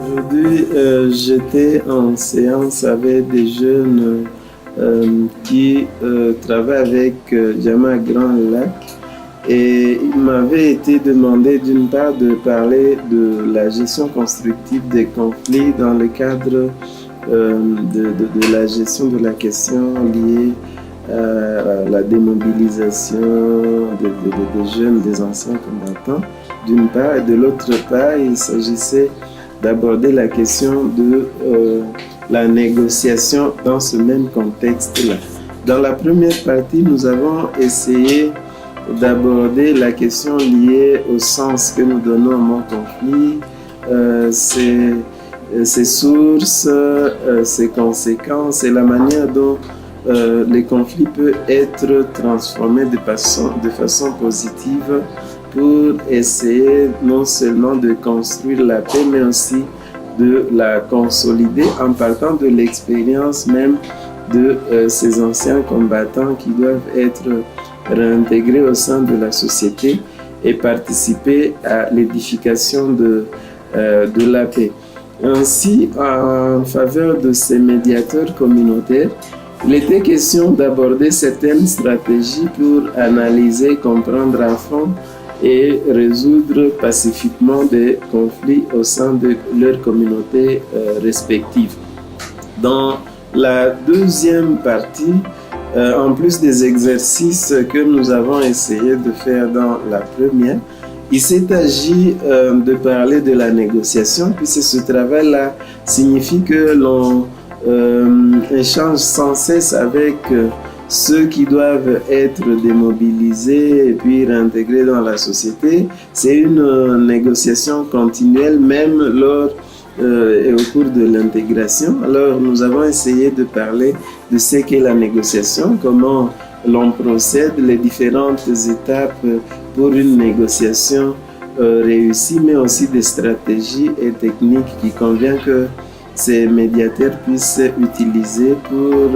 Aujourd'hui, j'étais en séance avec des jeunes qui travaillent avec Jama Grand Lac et il m'avait été demandé d'une part de parler de la gestion constructive des conflits dans le cadre de la gestion de la question liée à la démobilisation des jeunes, des anciens combattants, d'une part, et de l'autre part, il s'agissait d'aborder la question de la négociation dans ce même contexte-là. Dans la première partie, nous avons essayé d'aborder la question liée au sens que nous donnons au mot conflit, ses sources, ses conséquences et la manière dont les conflits peuvent être transformés de façon positive pour essayer non seulement de construire la paix, mais aussi de la consolider en partant de l'expérience même de ces anciens combattants qui doivent être réintégrés au sein de la société et participer à l'édification de la paix. Ainsi, en faveur de ces médiateurs communautaires, il était question d'aborder certaines stratégies pour analyser, comprendre à fond et résoudre pacifiquement des conflits au sein de leurs communautés respectives. Dans la deuxième partie, en plus des exercices que nous avons essayé de faire dans la première, il s'est agi de parler de la négociation, puisque ce travail-là signifie que l'on échange sans cesse avec ceux qui doivent être démobilisés et puis réintégrés dans la société. C'est une négociation continuelle, même lors et au cours de l'intégration. Alors, nous avons essayé de parler de ce qu'est la négociation, comment l'on procède, les différentes étapes pour une négociation réussie, mais aussi des stratégies et techniques qui convient que ces médiateurs puissent utiliser pour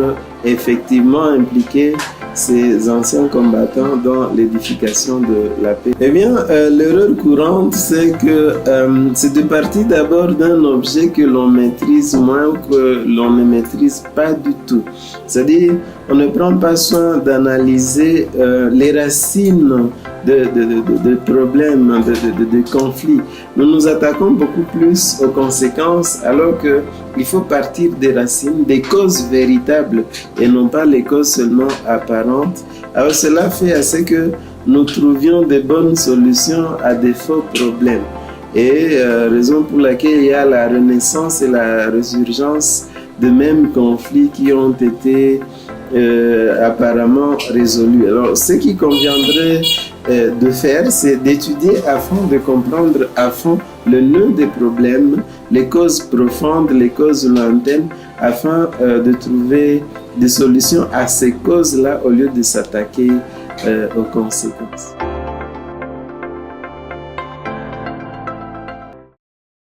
effectivement impliquer ces anciens combattants dans l'édification de la paix. Eh bien, l'erreur courante, c'est que c'est de partir d'abord d'un objet que l'on maîtrise moins ou que l'on ne maîtrise pas du tout. C'est-à-dire, on ne prend pas soin d'analyser les racines de problèmes, de conflits. Nous nous attaquons beaucoup plus aux conséquences alors qu'il faut partir des racines, des causes véritables et non pas les causes seulement apparentes. Alors cela fait à ce que nous trouvions de bonnes solutions à des faux problèmes. Et raison pour laquelle il y a la renaissance et la résurgence de mêmes conflits qui ont été apparemment résolus. Alors ce qui conviendrait de faire, c'est d'étudier à fond, de comprendre à fond le nœud des problèmes, les causes profondes, les causes lointaines, afin de trouver des solutions à ces causes-là au lieu de s'attaquer aux conséquences.